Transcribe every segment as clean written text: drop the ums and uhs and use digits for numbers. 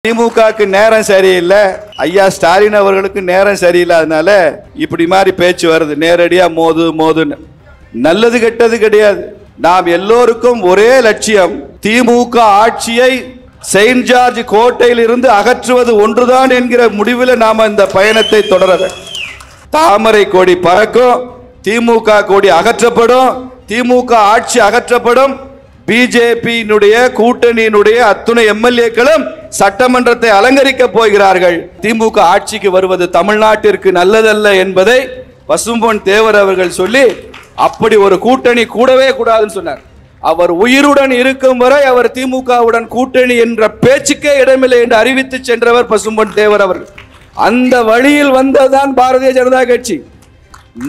திமுகவுக்கு நேரம் சரியில்லை, ஐயா ஸ்டாலின் அவர்களுக்கு நேரம் சரியில்லாதனால இப்படி மாதிரி பேச்சு வருது. நேரடியா மோதுன்னு நல்லது கெட்டது கிடையாது. நாம் எல்லோருக்கும் ஒரே லட்சியம், திமுக ஆட்சியை செயின்ட் ஜார்ஜ் கோட்டையில் இருந்து அகற்றுவது ஒன்றுதான் என்கிற முடிவில் நாம இந்த பயணத்தை தொடர வேண்டும். தாமரை கொடி பறக்கும், திமுக கொடி அகற்றப்படும், திமுக ஆட்சி அகற்றப்படும். பிஜேபியினுடைய கூட்டணியினுடைய அத்துணை எம்எல்ஏக்களும் சட்டமன்றத்தை அலங்கரிக்க போகிறார்கள். திமுக ஆட்சிக்கு வருவது தமிழ்நாட்டிற்கு நல்லதல்ல என்பதை பசும்பொன் தேவர் அவர்கள் சொல்லி அப்படி ஒரு கூட்டணி கூடவே கூடாதுன்னு சொன்னார். அவர் உயிருடன் இருக்கும் வரை அவர் திமுகவுடன் கூட்டணி என்ற பேச்சுக்கே இடமில்லை என்று அறிவித்து சென்றவர் பசும்பொன் தேவர் அவர்கள். அந்த வழியில் வந்ததுதான் பாரதிய ஜனதா கட்சி.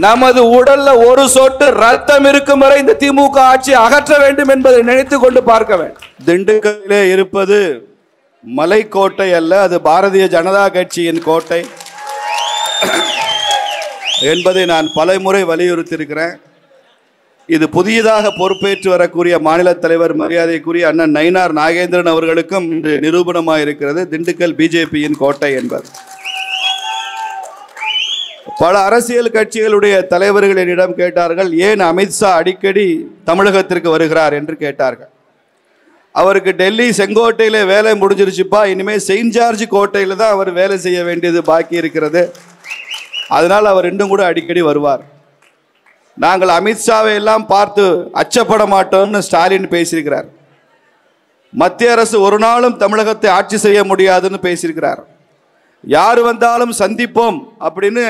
நமது உடல்ல ஒரு சொட்டு ரத்தம் இருக்கும் வரை இந்த திமுக ஆட்சி அகற்ற வேண்டும் என்பதை நினைத்துக் கொண்டு பார்க்க வேண்டும். திண்டுக்கல்லிலே இருப்பது மலைக்கோட்டை அல்ல, அது பாரதிய ஜனதா கட்சியின் கோட்டை என்பதை நான் பலமுறை வலியுறுத்தியிருக்கிறேன். இது புதியதாக பொறுப்பேற்று வரக்கூடிய மாநில தலைவர் மரியாதைக்குரிய அண்ணன் நயினார் நாகேந்திரன் அவர்களுக்கும் இன்று நிரூபணமாக இருக்கிறது திண்டுக்கல் பிஜேபியின் கோட்டை என்பது. பல அரசியல் கட்சிகளுடைய தலைவர்கள் என்னிடம் கேட்டார்கள், ஏன் அமித்ஷா அடிக்கடி தமிழகத்திற்கு வருகிறார் என்று கேட்டார்கள். அவருக்கு டெல்லி செங்கோட்டையில வேலை முடிஞ்சிருச்சுப்பா, இனிமேல் செயின்ட் ஜார்ஜ் கோட்டையில தான் அவர் வேலை செய்ய வேண்டியது பாக்கி இருக்கிறது, அதனால் அவர் இன்னும் கூட அடிக்கடி வருவார். நாங்கள் அமித்ஷாவை எல்லாம் பார்த்து அச்சப்பட மாட்டோம்னு ஸ்டாலின் பேசியிருக்கிறார். மத்திய அரசு ஒரு நாளும் தமிழகத்தை ஆட்சி செய்ய முடியாதுன்னு பேசியிருக்கிறார். யார் வந்தாலும் சந்திப்போம் அப்படின்னு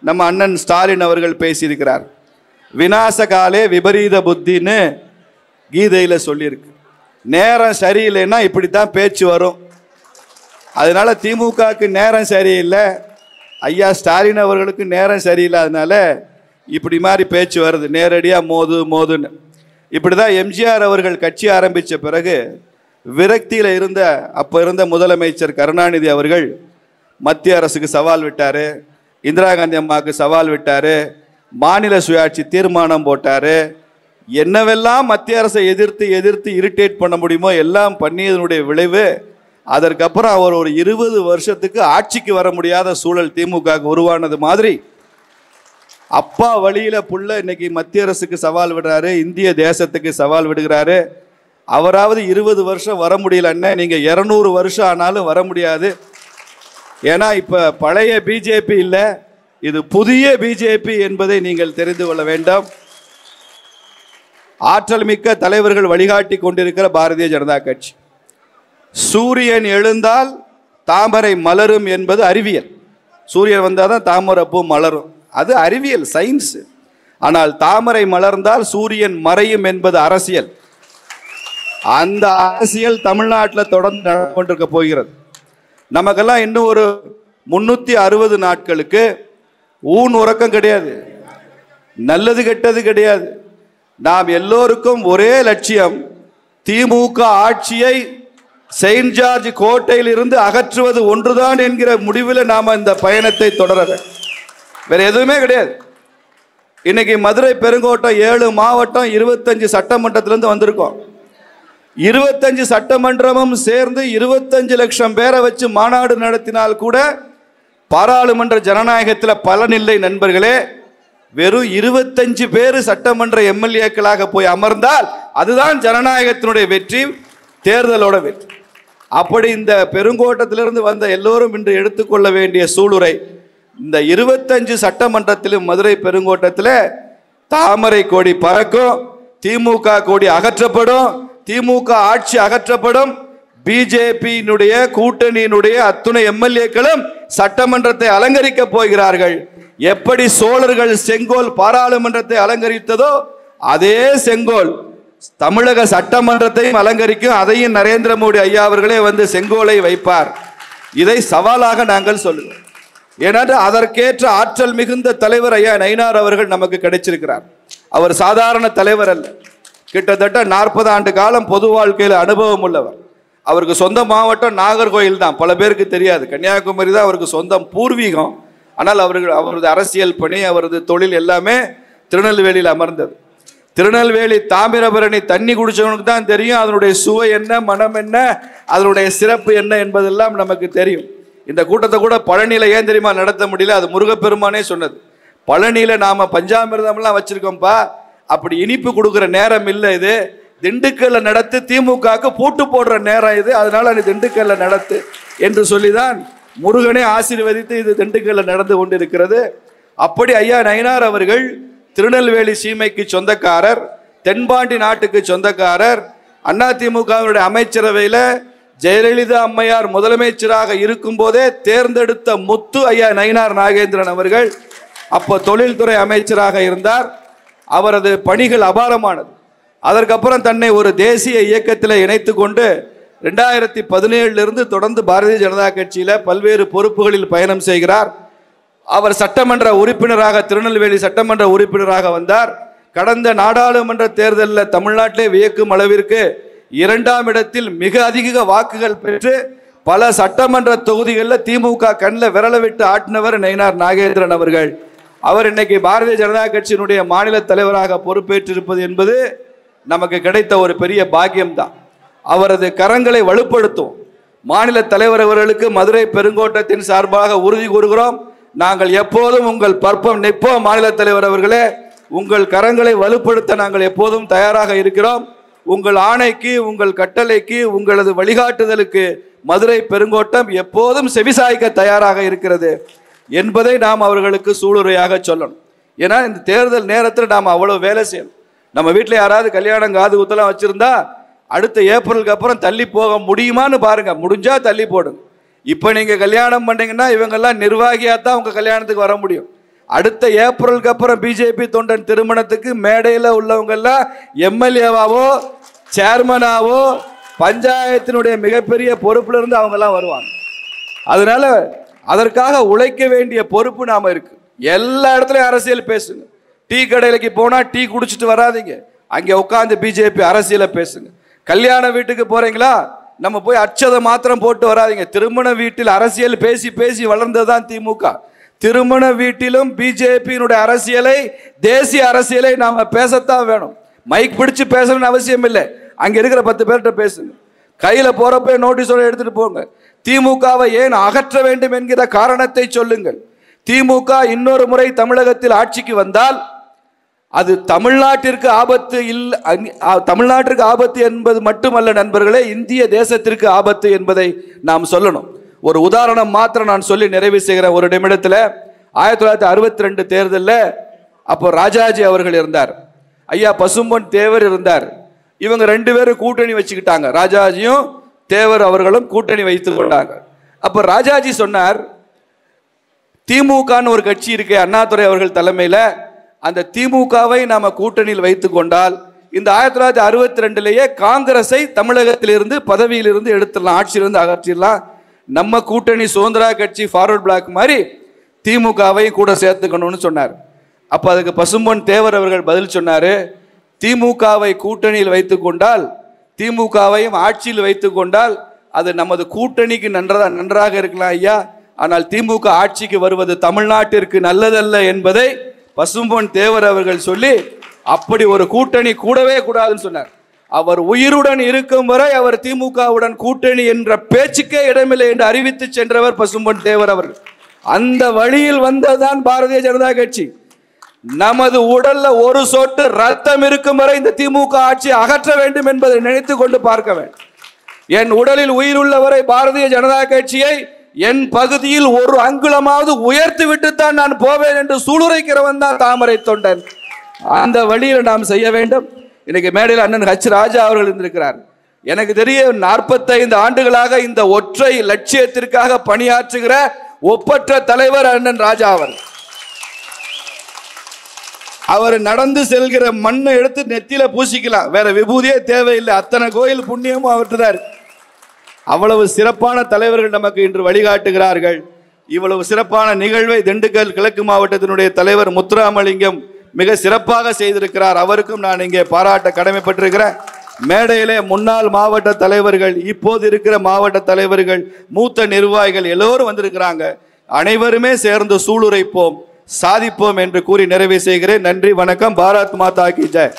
நம்ம அண்ணன் ஸ்டாலின் அவர்கள் பேசியிருக்கிறார். விநாச காலே விபரீத புத்தின்னு கீதையில சொல்லியிருக்கு. நேரம் சரியில்லைன்னா இப்படித்தான் பேச்சு வரும். அதனால திமுகவுக்கு நேரம் சரியில்லை, ஐயா ஸ்டாலின் அவர்களுக்கு நேரம் சரியில்லாதனால இப்படி மாதிரி பேச்சு வருது. நேரடியா மோதுன்னு இப்படிதான் எம்ஜிஆர் அவர்கள் கட்சி ஆரம்பித்த பிறகு விரக்தியில் இருந்த அப்போ இருந்த முதலமைச்சர் கருணாநிதி அவர்கள் மத்திய அரசுக்கு சவால் விட்டார், இந்திரா காந்தி அம்மாவுக்கு சவால் விட்டார், மாநில சுயாட்சி தீர்மானம் போட்டார். என்னவெல்லாம் மத்திய அரசை எதிர்த்து இரிட்டேட் பண்ண முடியுமோ எல்லாம் பண்ணியதனுடைய விளைவு அதற்கப்புறம் அவர் ஒரு 20 வருஷத்துக்கு ஆட்சிக்கு வர முடியாத சூழல் திமுக உருவானது மாதிரி அப்பா வழியில புள்ள இன்னைக்கு மத்திய அரசுக்கு சவால் விடுறாரு, இந்திய தேசத்துக்கு சவால் விடுகிறாரு. அவராவது 20 வருஷம் வர முடியலன்னா நீங்க 200 வருஷம் ஆனாலும் வர முடியாது. ஏன்னா இப்ப பழைய பிஜேபி இல்ல, இது புதிய பிஜேபி என்பதை நீங்கள் தெரிந்து கொள்ள வேண்டும். ஆற்றல் மிக்க தலைவர்கள் வழிகாட்டி கொண்டிருக்கிற பாரதிய ஜனதா கட்சி. சூரியன் எழுந்தால் தாமரை மலரும் என்பது அறிவியல். சூரியன் வந்தால் தான் தாமரை பூ மலரும், அது அறிவியல், சயின்ஸ். ஆனால் தாமரை மலர்ந்தால் சூரியன் மறையும் என்பது அரசியல். அந்த அரசியல் தமிழ்நாட்டில் தொடர்ந்து நடந்து கொண்டிருக்க போகிறது. நமக்கெல்லாம் இன்னும் ஒரு 360 நாட்களுக்கு ஊன் உறக்கம் கிடையாது, நல்லது கெட்டது கிடையாது. நாம் எல்லோருக்கும் ஒரே லட்சியம், திமுக ஆட்சியை செயின்ட் ஜார்ஜ் கோட்டையில் இருந்து அகற்றுவது ஒன்றுதான் என்கிற முடிவில் நாம இந்த பயணத்தை தொடர வேண்டும். வேற எதுவுமே கிடையாது. இன்னைக்கு மதுரை பெருங்கோட்டம் 7 மாவட்டம் 25 சட்டமன்றத்திலிருந்து வந்திருக்கோம். 25 சட்டமன்றமும் சேர்ந்து 25 லட்சம் பேரை வச்சு மாநாடு நடத்தினால் கூட பாராளுமன்ற ஜனநாயகத்தில் பலனில்லை நண்பர்களே. வெறும் 25 பேர் சட்டமன்ற எம்எல்ஏக்களாக போய் அமர்ந்தால் அதுதான் ஜனநாயகத்தினுடைய வெற்றி, தேர்தலோட வெற்றி. அப்படி இந்த பெருங்கோட்டத்திலிருந்து வந்த எல்லோரும் இன்று எடுத்துக்கொள்ள வேண்டிய சூளுரை, இந்த 25 சட்டமன்றத்திலும் மதுரை பெருங்கோட்டத்தில் தாமரை கொடி பறக்கும், திமுக கொடி அகற்றப்படும், திமுக ஆட்சி அகற்றப்படும். பிஜேபியினுடைய கூட்டணியினுடைய அத்துணை எம்எல்ஏக்களும் சட்டமன்றத்தை அலங்கரிக்க போகிறார்கள். எப்படி சோழர்கள் செங்கோல் பாராளுமன்றத்தை அலங்கரித்ததோ அதே செங்கோல் தமிழக சட்டமன்றத்தையும் அலங்கரிக்கும். அதையும் நரேந்திர மோடி ஐயா அவர்களே வந்து செங்கோலை வைப்பார். இதை சவாலாக நாங்கள் சொல்லுவோம். ஏனென்றால் அதற்கேற்ற ஆற்றல் மிகுந்த தலைவர் ஐயா நயினார் அவர்கள் நமக்கு கிடைச்சிருக்கிறார். அவர் சாதாரண தலைவர் அல்ல, கிட்டத்தட்ட 40 ஆண்டு காலம் பொது வாழ்க்கையில் அனுபவம் உள்ளவர். அவருக்கு சொந்த மாவட்டம் நாகர்கோயில் தான், பல பேருக்கு தெரியாது. கன்னியாகுமரி தான் அவருக்கு சொந்தம், பூர்வீகம். ஆனால் அவரது அரசியல் பணி, அவரது தொழில் எல்லாமே திருநெல்வேலியில் அமர்ந்தது. திருநெல்வேலி தாமிரபரணி தண்ணி குடிச்சவனுக்கு தான் தெரியும் அதனுடைய சுவை என்ன, மனம் என்ன, அதனுடைய சிறப்பு என்ன என்பதெல்லாம் நமக்கு தெரியும். இந்த கூட்டத்தை கூட பழனியில ஏன் தெரியுமா நடத்த முடியல? அது முருகப்பெருமானே சொன்னது. பழனியில நாம பஞ்சாமிர்தம்லாம் வச்சிருக்கோம்ப்பா, அப்படி இனிப்பு கொடுக்குற நேரம் இல்லை, இது திண்டுக்கல்ல நடத்து, திமுகவுக்கு பூட்டு போடுற நேரம் இது, அதனால நீ திண்டுக்கல்ல நடத்து என்று சொல்லிதான் முருகனே ஆசீர்வதித்து இது திண்டுக்கல்ல நடந்து கொண்டிருக்கிறது. அப்படி ஐயா நயினார் அவர்கள் திருநெல்வேலி சீமைக்கு சொந்தக்காரர், தென்பாண்டி நாட்டுக்கு சொந்தக்காரர். அதிமுகவினுடைய அமைச்சரவையில் ஜெயலலிதா அம்மையார் முதலமைச்சராக இருக்கும் போதே தேர்ந்தெடுத்த முத்து ஐயா நயினார் நாகேந்திரன் அவர்கள். அப்போ தொழில்துறை அமைச்சராக இருந்தார். அவரது பணிகள் அபாரமானது. அதற்கப்புறம் தன்னை ஒரு தேசிய இயக்கத்தில் இணைத்து கொண்டு 2017 தொடர்ந்து பாரதிய ஜனதா கட்சியில் பல்வேறு பொறுப்புகளில் பயணம் செய்கிறார். அவர் சட்டமன்ற உறுப்பினராக, திருநெல்வேலி சட்டமன்ற உறுப்பினராக வந்தார். கடந்த நாடாளுமன்ற தேர்தலில் தமிழ்நாட்டிலே வியக்கும் அளவிற்கு 2ஆம் இடத்தில் மிக அதிக வாக்குகள் பெற்று பல சட்டமன்ற தொகுதிகளில் திமுக கண்ணில் விரல விட்டு ஆட்டினவர் நயினார் நாகேந்திரன் அவர்கள். அவர் இன்னைக்கு பாரதிய ஜனதா கட்சியினுடைய மாநில தலைவராக பொறுப்பேற்றிருப்பது என்பது நமக்கு கிடைத்த ஒரு பெரிய பாக்கியம்தான். அவரது கரங்களை வலுப்படுத்தும். மாநில தலைவர் அவர்களுக்கு மதுரை பெருங்கோட்டத்தின் சார்பாக உறுதி கூறுகிறோம், நாங்கள் எப்போதும் உங்கள் பற்பம் நிற்போம். மாநில தலைவர் அவர்களே, உங்கள் கரங்களை வலுப்படுத்த நாங்கள் எப்போதும் தயாராக இருக்கிறோம். உங்கள் ஆணைக்கு, உங்கள் கட்டளைக்கு, உங்களது வழிகாட்டுதலுக்கு மதுரை பெருங்கோட்டம் எப்போதும் செவிசாய்க்க தயாராக இருக்கிறது என்பதை நாம் அவர்களுக்கு சூளுரையாக சொல்லணும். ஏன்னா இந்த தேர்தல் நேரத்தில் நாம் அவ்வளோ வேலை செய்யணும். நம்ம வீட்டில் யாராவது கல்யாணம் காது குத்தலாம் வச்சுருந்தா அடுத்த ஏப்ரலுக்கு அப்புறம் தள்ளி போக முடியுமான்னு பாருங்க. முடிஞ்சா தள்ளி போடுங்க. இப்போ நீங்கள் கல்யாணம் பண்ணீங்கன்னா இவங்கெல்லாம் நிர்வாகியாக தான் உங்கள் கல்யாணத்துக்கு வர முடியும். அடுத்த ஏப்ரலுக்கு அப்புறம் பிஜேபி தொண்டன் திருமணத்துக்கு மேடையில் உள்ளவங்கெல்லாம் எம்எல்ஏவாவோ சேர்மனாவோ பஞ்சாயத்தினுடைய மிகப்பெரிய பொறுப்புல இருந்து அவங்கெல்லாம் வருவாங்க. அதனால அதற்காக உழைக்க வேண்டிய பொறுப்பு நாம இருக்கு. எல்லா இடத்துலையும் அரசியல் பேசுங்க. டீ கடையிலுக்கு போனால் டீ குடிச்சிட்டு வராதிங்க, அங்கே உட்காந்து பிஜேபி அரசியலை பேசுங்க. கல்யாண வீட்டுக்கு போறீங்களா, நம்ம போய் அச்சதை மாத்திரம் போட்டு வராதிங்க. திருமண வீட்டில் அரசியல் பேசி பேசி வளர்ந்ததுதான் திமுக. திருமண வீட்டிலும் பிஜேபியினுடைய அரசியலை, தேசிய அரசியலை நாம பேசத்தான் வேணும். மைக் பிடிச்சு பேசணும்னு அவசியம் இல்லை. அங்க இருக்கிற 10 பேர்கிட்ட பேசுங்க. கையில போறப்ப நோட்டீஸோட எடுத்துட்டு போங்க. திமுகவை ஏன் அகற்ற வேண்டும் என்கிற காரணத்தை சொல்லுங்கள். திமுக இன்னொரு முறை தமிழகத்தில் ஆட்சிக்கு வந்தால் அது தமிழ்நாட்டிற்கு ஆபத்து இல்லை. தமிழ்நாட்டிற்கு ஆபத்து என்பது மட்டுமல்ல நண்பர்களே, இந்திய தேசத்திற்கு ஆபத்து என்பதை நாம் சொல்லணும். ஒரு உதாரணம் மாத்திரம் நான் சொல்லி நிறைவு செய்கிற ஒரு நிமிடத்தில், 1962 தேர்தலில் அப்போ ராஜாஜி அவர்கள் இருந்தார், ஐயா பசும்பொன் தேவர் இருந்தார். இவங்க 2 பேரும் கூட்டணி வச்சுக்கிட்டாங்க. ராஜாஜியும் தேவர் அவர்களும் கூட்டணி வைத்துக் கொண்டாங்க. அப்போ ராஜாஜி சொன்னார், திமுகன்னு ஒரு கட்சி இருக்கு அண்ணாதுரை அவர்கள் தலைமையில், அந்த திமுகவை நாம கூட்டணியில் வைத்துக் கொண்டால் இந்த 1962 காங்கிரஸை தமிழகத்திலிருந்து பதவியிலிருந்து எடுத்துடலாம், ஆட்சியிலிருந்து அகற்றிடலாம். நம்ம கூட்டணி சுதந்திரா கட்சி ஃபார்வர்ட் பிளாக் மாதிரி திமுகவை கூட சேர்த்துக்கணும்னு சொன்னார். அப்போ அதுக்கு பசும்பொன் தேவர் அவர்கள் பதில் சொன்னாரு, திமுகவை கூட்டணியில் வைத்துக் கொண்டால், திமுகவையும் ஆட்சியில் வைத்துக் கொண்டால் அது நமது கூட்டணிக்கு நன்றாக இருக்கலாம் ஐயா, ஆனால் திமுக ஆட்சிக்கு வருவது தமிழ்நாட்டிற்கு நல்லதல்ல என்பதை பசும்பொன் தேவர் அவர்கள் சொல்லி அப்படி ஒரு கூட்டணி கூடவே கூடாதுன்னு சொன்னார். அவர் உயிருடன் இருக்கும் வரை அவர் திமுகவுடன் கூட்டணி என்ற பேச்சுக்கே இடமில்லை என்று அறிவித்து சென்றவர் பசும்பொன் தேவர் அவர்கள். அந்த வழியில் வந்ததுதான் பாரதிய ஜனதா கட்சி. நமது உடல்ல ஒரு சொட்டு ரத்தம் இருக்கும் வரை இந்த திமுக ஆட்சியை அகற்ற வேண்டும் என்பதை நினைத்து கொண்டு பார்க்க வேண்டும். என் உடலில் உயிருள்ளவரை பாரதிய ஜனதா கட்சியை என் பகுதியில் ஒரு அங்குலமாவது உயர்த்தி விட்டுத்தான் நான் போவேன் என்று சூளுரைக்கிறவன் தான் தாமரை தொண்டன். அந்த வழியில் நாம் செய்ய வேண்டும். இன்னைக்கு மேடையில் அண்ணன் ஹச் ராஜா அவர்கள் இருந்திருக்கிறார். எனக்கு தெரிய 45 ஆண்டுகளாக இந்த ஒற்றை லட்சியத்திற்காக பணியாற்றுகிற ஒப்பற்ற தலைவர் அண்ணன் ராஜா அவர். அவர் நடந்து செல்கிற மண்ணை எடுத்து நெத்தியில பூசிக்கலாம், வேற விபூதியே தேவையில்லை. அத்தனை கோயில் புண்ணியமும் அவர்தான். அவ்வளவு சிறப்பான தலைவர்கள் நமக்கு இன்று வழிகாட்டுகிறார்கள். இவ்வளவு சிறப்பான நிகழ்வை திண்டுக்கல் கிழக்கு மாவட்டத்தினுடைய தலைவர் முத்துராமலிங்கம் மிக சிறப்பாக செய்திருக்கிறார். அவருக்கும் நான் இங்கே பாராட்ட கடமைப்பட்டிருக்கிறேன். மேடையிலே முன்னாள் மாவட்ட தலைவர்கள், இப்போது இருக்கிற மாவட்ட தலைவர்கள், மூத்த நிர்வாகிகள் எல்லோரும் வந்திருக்கிறாங்க. அனைவருமே சேர்ந்து சூளுரைப்போம், சாதிப்போம் என்று கூறி நிறைவு செய்கிறேன். நன்றி, வணக்கம். பாரத் மாதா கி ஜெய்.